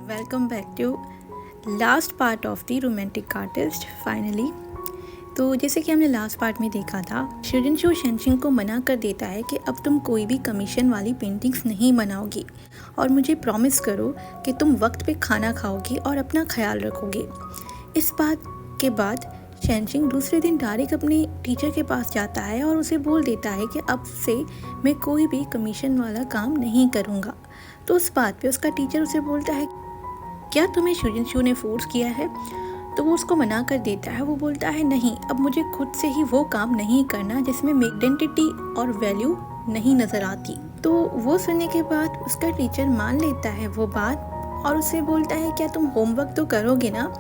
Welcome back to last part of the romantic artist finally. तो जैसे कि हमने लास्ट पार्ट में देखा था, शुजिनशू शेनशिन को मना कर देता है कि अब तुम कोई भी कमीशन वाली पेंटिंग्स नहीं बनाओगी और मुझे प्रॉमिस करो कि तुम वक्त पे खाना खाओगी और अपना ख्याल रखोगे। इस बात के बाद शेनशिन दूसरे दिन डायरेक्ट अपने टीचर के पास जाता है और उसे बोल देता है कि अब से मैं कोई भी कमीशन वाला काम नहीं करूँगा। तो उस बात पे उसका टीचर उसे बोलता है, क्या तुम्हें शुजिनशू ने फोर्स किया है? तो वो उसको मना कर देता है। वो बोलता है, नहीं, अब मुझे खुद से ही वो काम नहीं करना जिसमें मेरी आइडेंटिटी और वैल्यू नहीं नज़र आती। तो वो सुनने के बाद उसका टीचर मान लेता है वो बात और उससे बोलता है, क्या तुम होमवर्क तो करोगे ना?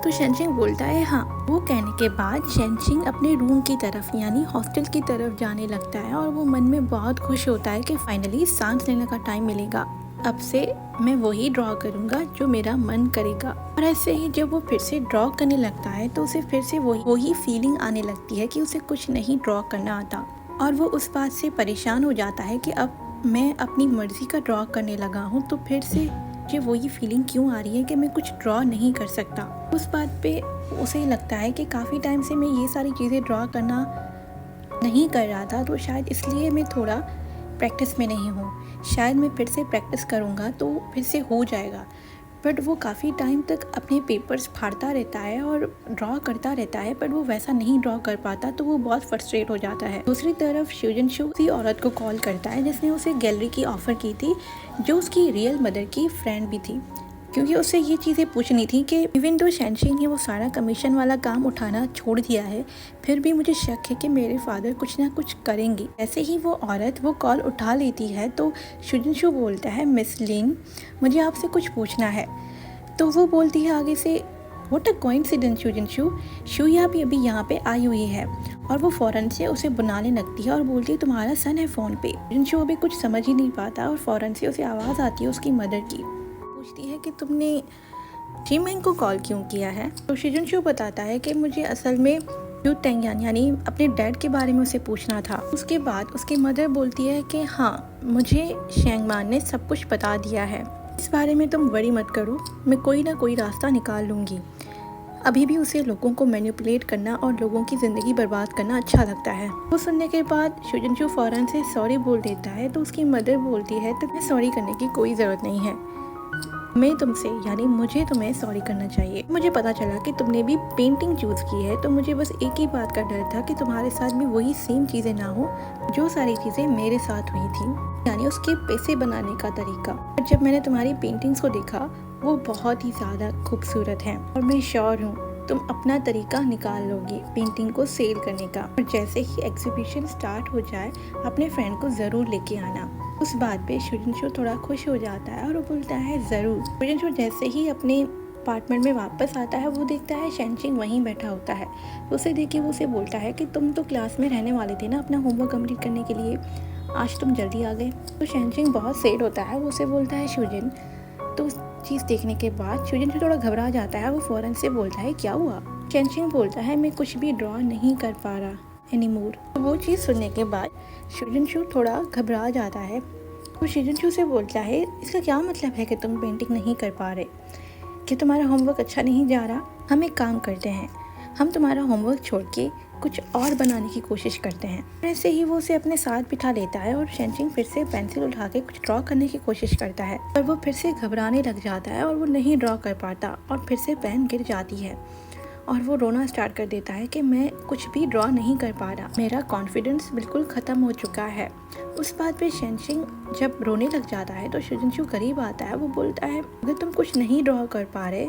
तो शेनशिन बोलता है हाँ। वो कहने के बाद शेनशिन अपने रूम की तरफ यानी हॉस्टल की तरफ जाने लगता है और वो मन में बहुत खुश होता है कि फाइनली सांस लेने का टाइम मिलेगा। अब से मैं वही ड्रॉ करूँगा जो मेरा मन करेगा। और ऐसे ही जब वो फिर से ड्रॉ करने लगता है तो उसे फिर से वही फीलिंग आने लगती है कि उसे कुछ नहीं ड्रॉ करना आता और वो उस बात से परेशान हो जाता है कि अब मैं अपनी मर्ज़ी का ड्रॉ करने लगा हूँ तो फिर से मुझे वही फीलिंग क्यों आ रही है कि मैं कुछ ड्रॉ नहीं कर सकता। उस बात पे उसे लगता है कि काफ़ी टाइम से मैं ये सारी चीज़ें ड्रॉ करना नहीं कर रहा था, तो शायद इसलिए मैं थोड़ा प्रैक्टिस में नहीं हूँ। शायद मैं फिर से प्रैक्टिस करूँगा तो फिर से हो जाएगा। बट वो काफ़ी टाइम तक अपने पेपर्स फाड़ता रहता है और ड्रॉ करता रहता है, बट वो वैसा नहीं ड्रॉ कर पाता, तो वो बहुत फ्रस्ट्रेट हो जाता है। दूसरी तरफ शुजिनशू उसी औरत को कॉल करता है जिसने उसे गैलरी की ऑफ़र की थी, जो उसकी रियल मदर की फ्रेंड भी थी, क्योंकि उससे ये चीज़ें पूछनी थी कि इवन तो शेनशिन ने वो सारा कमीशन वाला काम उठाना छोड़ दिया है, फिर भी मुझे शक है कि मेरे फादर कुछ ना कुछ करेंगे। ऐसे ही वो औरत वो कॉल उठा लेती है तो शुजिनशू बोलता है, मिस लिन, मुझे आपसे कुछ पूछना है। तो वो बोलती है आगे से, व्हाट अ कोइंसिडेंस शुजिनशू, शुया भी अभी यहाँ पे आई हुई है। और वो फ़ौरन से उसे बुलाने लगती है और बोलती है, तुम्हारा सन है फ़ोन पे। शुजिनशू अभी कुछ समझ ही नहीं पाता और फ़ौरन से उसे आवाज़ आती है उसकी मदर की। पूछती है कि तुमने जिमिंग को कॉल क्यों किया है? तो शुजिनशू बताता है कि मुझे असल में यू टेंगयान यानी अपने डैड के बारे में उसे पूछना था। उसके बाद उसकी मदर बोलती है कि हाँ, मुझे शेंगमान ने सब कुछ बता दिया है, इस बारे में तुम वरी मत करो, मैं कोई ना कोई रास्ता निकाल लूँगी। अभी भी उसे लोगों को मैनिपुलेट करना और लोगों की ज़िंदगी बर्बाद करना अच्छा लगता है। वो सुनने के बाद शुजिनशू फ़ौरन से सॉरी बोल देता है। तो उसकी मदर बोलती है, तुम्हें सॉरी करने की कोई ज़रूरत नहीं है, मैं तुमसे यानी मुझे तुम्हें सॉरी करना चाहिए। मुझे पता चला कि तुमने भी पेंटिंग चूज़ की है, तो मुझे बस एक ही बात का डर था कि तुम्हारे साथ भी वही सेम चीज़ें ना हो जो सारी चीज़ें मेरे साथ हुई थी, यानी उसके पैसे बनाने का तरीका। और जब मैंने तुम्हारी पेंटिंग्स को देखा, वो बहुत ही ज़्यादा खूबसूरत हैं और मैं श्योर हूँ तुम अपना तरीका निकाल लोगी पेंटिंग को सेल करने का। और जैसे ही एग्जीबिशन स्टार्ट हो जाए, अपने फ्रेंड को ज़रूर लेके आना। उस बात पे शुजिनशू थोड़ा खुश हो जाता है और वो बोलता है ज़रूर। शुजिनशू जैसे ही अपने अपार्टमेंट में वापस आता है, वो देखता है शेनशिन वहीं बैठा होता है। तो उसे देख के वो उसे बोलता है कि तुम तो क्लास में रहने वाले थे ना अपना होमवर्क कंप्लीट करने के लिए, आज तुम जल्दी आ गए। तो शेनशिन बहुत सैड होता है। वो उसे बोलता है शुजिन। तो उस चीज़ देखने के बाद शुजिनशू थोड़ा घबरा जाता है। वो फ़ौरन से बोलता है, क्या हुआ? शेनशिन बोलता है, मैं कुछ भी ड्रॉ नहीं कर पा रहा एनीमोर। तो वो चीज़ सुनने के बाद शुजिनशू थोड़ा घबरा जाता है। वो शुजिनशू से बोलता है, इसका क्या मतलब है कि तुम पेंटिंग नहीं कर पा रहे, कि तुम्हारा होमवर्क अच्छा नहीं जा रहा? हम एक काम करते हैं, हम तुम्हारा होमवर्क छोड़ के कुछ और बनाने की कोशिश करते हैं। ऐसे ही वो उसे अपने साथ बिठा लेता है और शेनशिन फिर से पेंसिल उठा के कुछ ड्रॉ करने की कोशिश करता है, पर वो फिर से घबराने लग जाता है और वो नहीं ड्रॉ कर पाता और फिर से पेन गिर जाती है और वो रोना स्टार्ट कर देता है कि मैं कुछ भी ड्रॉ नहीं कर पा रहा, मेरा कॉन्फिडेंस बिल्कुल ख़त्म हो चुका है। उस बात पे शेनशिन जब रोने लग जाता है तो शुजिनशू करीब आता है। वो बोलता है, अगर तुम कुछ नहीं ड्रॉ कर पा रहे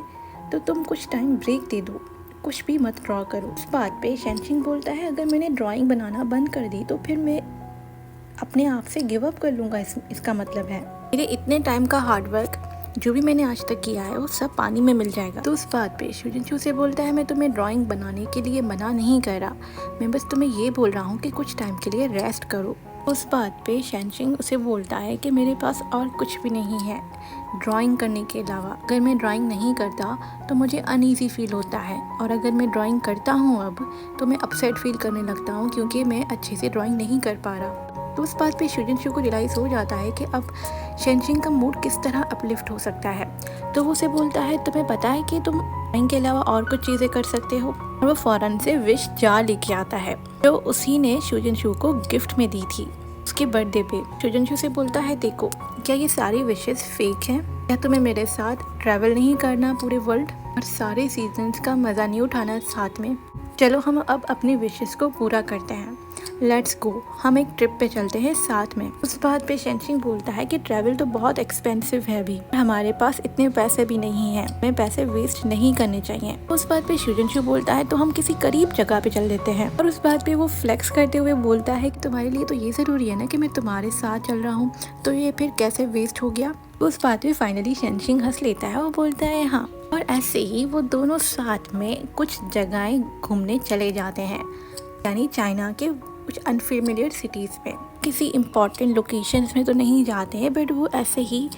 तो तुम कुछ टाइम ब्रेक दे दो, कुछ भी मत ड्रॉ करो। उस बात पे शेनशिन बोलता है, अगर मैंने ड्राइंग बनाना बंद कर दी तो फिर मैं अपने आप से गिव अप कर लूँगा। इसका मतलब है मेरे इतने टाइम का हार्डवर्क जो भी मैंने आज तक किया है वो सब पानी में मिल जाएगा। तो उस बात पे शुजिनशू से बोलता है, मैं तुम्हें ड्राइंग बनाने के लिए मना नहीं कर रहा, मैं बस तुम्हें ये बोल रहा हूँ कि कुछ टाइम के लिए रेस्ट करो। उस बात पे शेनशिंग उसे बोलता है कि मेरे पास और कुछ भी नहीं है ड्राइंग करने के अलावा। अगर मैं ड्राइंग नहीं करता तो मुझे अनईज़ी फील होता है, और अगर मैं ड्राइंग करता हूँ अब तो मैं अपसेट फील करने लगता हूँ क्योंकि मैं अच्छे से ड्राइंग नहीं कर पा रहा। तो उस बात पे शुजनशू को रियलाइज़ हो जाता है कि अब शेनशिंग का मूड किस तरह अपलिफ्ट हो सकता है। तो वो उसे बोलता है तुम्हें पता है कि तुम ड्राइंग के अलावा और कुछ चीज़ें कर सकते हो, और वो फ़ौरन से विश जार लेके आता है जो उसी ने शुजनशू को गिफ्ट में दी थी उसके बर्थडे पे। शुजनशू से बोलता है देखो, क्या ये सारी विशेस फेक हैं? क्या तुम्हें मेरे साथ ट्रैवल नहीं करना पूरे वर्ल्ड और सारे सीजन्स का मज़ा नहीं उठाना साथ में? चलो हम अब अपनी विशेस को पूरा करते हैं, लेट्स गो, हम एक ट्रिप पे चलते हैं साथ में। उस बात पे शेनशिंग बोलता है कि ट्रैवल तो बहुत एक्सपेंसिव है अभी, हमारे पास इतने पैसे भी नहीं हैं, हमें पैसे वेस्ट नहीं करने चाहिए। उस बात पे शुजनशू बोलता है तो हम किसी करीब जगह पे चल देते हैं, और उस बात पे वो फ्लेक्स करते हुए बोलता है कि तुम्हारे लिए तो ये ज़रूरी है ना कि मैं तुम्हारे साथ चल रहा हूँ, तो ये फिर कैसे वेस्ट हो गया? उस बात पे फाइनली शेनशिंग हंस लेता है और बोलता है हाँ। और ऐसे ही वो दोनों साथ में कुछ जगहें घूमने चले जाते हैं, यानी चाइना के कुछ अनफेमिलियर सिटीज़ में। किसी इम्पॉर्टेंट लोकेशंस में तो नहीं जाते हैं, बट वो ऐसे ही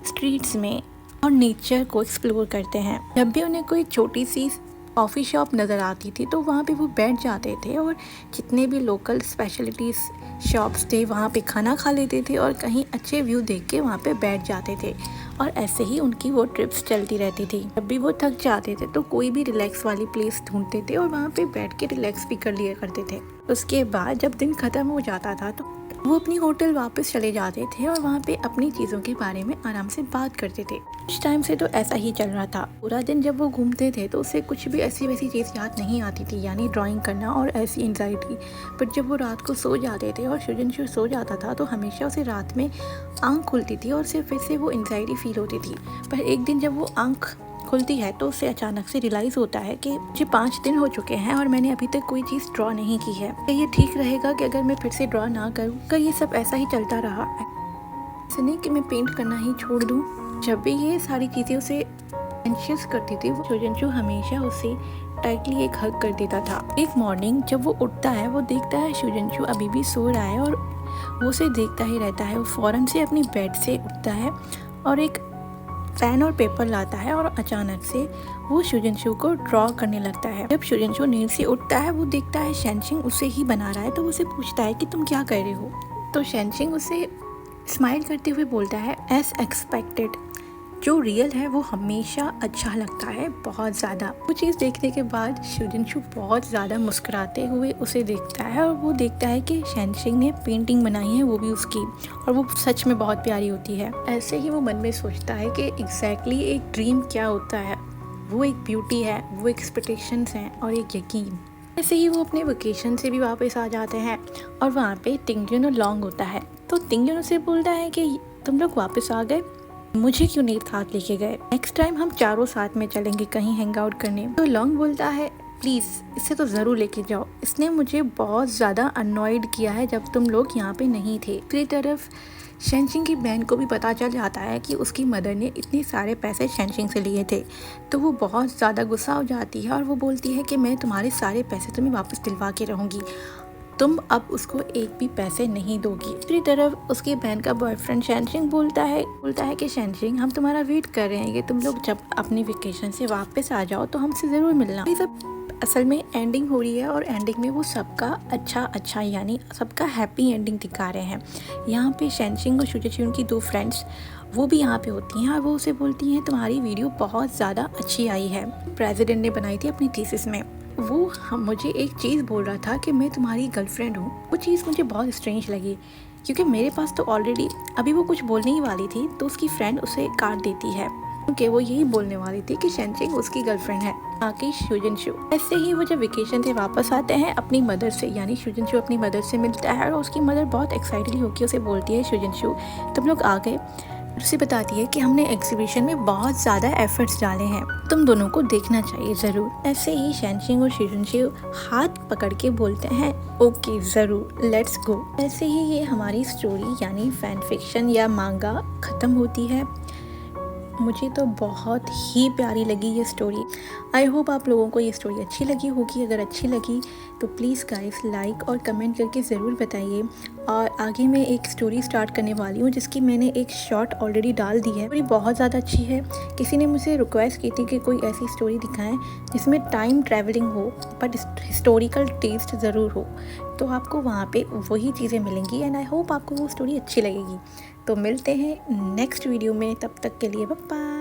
स्ट्रीट्स में और नेचर को एक्सप्लोर करते हैं। जब भी उन्हें कोई छोटी सी कॉफ़ी शॉप नज़र आती थी तो वहाँ पे वो बैठ जाते थे, और जितने भी लोकल स्पेशलिटीज़ शॉप्स थे वहाँ पे खाना खा लेते थे और कहीं अच्छे व्यू देख के वहाँ पे बैठ जाते थे। और ऐसे ही उनकी वो ट्रिप्स चलती रहती थी। जब भी वो थक जाते थे तो कोई भी रिलैक्स वाली प्लेस ढूंढते थे और वहाँ पे बैठ के रिलैक्स भी कर लिया करते थे। उसके बाद जब दिन ख़त्म हो जाता था तो वो अपनी होटल वापस चले जाते थे और वहाँ पे अपनी चीज़ों के बारे में आराम से बात करते थे। कुछ टाइम से तो ऐसा ही चल रहा था। पूरा दिन जब वो घूमते थे तो उसे कुछ भी ऐसी वैसी चीज़ याद नहीं आती थी, यानी ड्राइंग करना और ऐसी एंजाइटी। बट जब वो रात को सो जाते थे और शुजनशू सो जाता था तो हमेशा उसे रात में आँख खुलती थी और उसे फिर से वो एंजाइटी फील होती थी। पर एक दिन जब वो आँख खुलती है तो उसे अचानक से रियलाइज़ होता है कि मुझे 5 दिन हो चुके हैं और मैंने अभी तक कोई चीज़ ड्रॉ नहीं की है। क्या ये ठीक रहेगा कि अगर मैं फिर से ड्रॉ ना करूँ? क्या ये सब ऐसा ही चलता रहा ऐसे नहीं कि मैं पेंट करना ही छोड़ दूँ? जब भी ये सारी चीज़ें उसे एंशियस करती थी वो शुजनशू हमेशा उसे टाइटली एक हग कर देता था। एक मॉर्निंग जब वो उठता है वो देखता है शुजनशू अभी भी सो रहा है और वो उसे देखता ही रहता है। वो फ़ौरन से अपनी बेड से उठता है और एक पेन और पेपर लाता है और अचानक से वो शुजनशू को ड्रॉ करने लगता है। जब शुजनशू नींद से उठता है वो देखता है शेनशिंग उसे ही बना रहा है, तो उसे पूछता है कि तुम क्या कर रहे हो? तो शेनशिंग उसे स्माइल करते हुए बोलता है एज एक्सपेक्टेड, जो रियल है वो हमेशा अच्छा लगता है बहुत ज़्यादा। वो चीज़ देखने के बाद शुजनशू बहुत ज़्यादा मुस्कुराते हुए उसे देखता है और वो देखता है कि शेनशिंग ने पेंटिंग बनाई है वो भी उसकी, और वो सच में बहुत प्यारी होती है। ऐसे ही वो मन में सोचता है कि एग्जैक्टली एक ड्रीम क्या होता है। वो एक ब्यूटी है, वो एक्सपेक्टेशंस हैं और एक यकीन। ऐसे ही वो अपने वेकेशन से भी वापस आ जाते हैं और वहाँ पे टिंगजुन लॉन्ग होता है। तो टिंगजुन उसे बोलता है कि तुम लोग वापस आ गए, मुझे क्यों नहीं साथ लेके गए? नेक्स्ट टाइम हम चारों साथ में चलेंगे कहीं हैंग आउट करने। तो लॉन्ग बोलता है प्लीज़ इसे तो ज़रूर लेके जाओ, इसने मुझे बहुत ज़्यादा अनॉयड किया है जब तुम लोग यहाँ पे नहीं थे। दूसरी तरफ शेनशिंग की बहन को भी पता चल जाता है कि उसकी मदर ने इतने सारे पैसे शेनशिंग से लिए थे, तो वो बहुत ज़्यादा गुस्सा हो जाती है और वो बोलती है कि मैं तुम्हारे सारे पैसे तुम्हें वापस दिलवा के रहूँगी, तुम अब उसको एक भी पैसे नहीं दोगी। दूसरी तरफ उसकी बहन का बॉयफ्रेंड शेनशिंग बोलता है कि शेनशिंग हम तुम्हारा वेट कर रहे हैं कि तुम लोग जब अपनी वेकेशन से वापस आ जाओ तो हमसे ज़रूर मिलना। ये सब असल में एंडिंग हो रही है और एंडिंग में वो सबका अच्छा यानी सबका हैप्पी एंडिंग दिखा रहे हैं। यहाँ पे शेनशिंग और शुजनशू की 2 फ्रेंड्स वो भी यहाँ पे होती हैं और वो उसे बोलती हैं तुम्हारी वीडियो बहुत ज़्यादा अच्छी आई है, प्रेसिडेंट ने बनाई थी अपनी थीसिस में। वो मुझे एक चीज़ बोल रहा था कि मैं तुम्हारी गर्लफ्रेंड हूँ। वो चीज़ मुझे बहुत स्ट्रेंज लगी क्योंकि मेरे पास तो ऑलरेडी अभी वो कुछ बोलने ही वाली थी तो उसकी फ्रेंड उसे काट देती है क्योंकि वो यही बोलने वाली थी कि शेनशिंग उसकी गर्लफ्रेंड है, ना कि शुजनशू। ऐसे ही वो जब वेकेशन से वापस आते हैं अपनी मदर से, यानी शुजनशू अपनी मदर से मिलता है और उसकी मदर बहुत एक्साइटेड होकर उसे बोलती है शुजनशू तुम लोग आ गए। उसे बताती है कि हमने एग्जीबिशन में बहुत ज़्यादा एफर्ट्स डाले हैं, तुम दोनों को देखना चाहिए ज़रूर। ऐसे ही शेनशिंग और शुजनशू हाथ पकड़ के बोलते हैं ओके ज़रूर, लेट्स गो। ऐसे ही ये हमारी स्टोरी यानी फैन फिक्शन या मांगा ख़त्म होती है। मुझे तो बहुत ही प्यारी लगी ये स्टोरी। आई होप आप लोगों को ये स्टोरी अच्छी लगी होगी। अगर अच्छी लगी तो प्लीज़ गाइस लाइक और कमेंट करके ज़रूर बताइए। और आगे मैं एक स्टोरी स्टार्ट करने वाली हूँ जिसकी मैंने एक शॉर्ट ऑलरेडी डाल दी है। स्टोरी बहुत ज़्यादा अच्छी है। किसी ने मुझे रिक्वेस्ट की थी कि कोई ऐसी स्टोरी दिखाएं जिसमें टाइम ट्रैवलिंग हो बट हिस्टोरिकल टेस्ट ज़रूर हो। तो आपको वहाँ पे वही चीज़ें मिलेंगी एंड आई होप आपको वो स्टोरी अच्छी लगेगी। तो मिलते हैं नेक्स्ट वीडियो में, तब तक के लिए बाय बाय।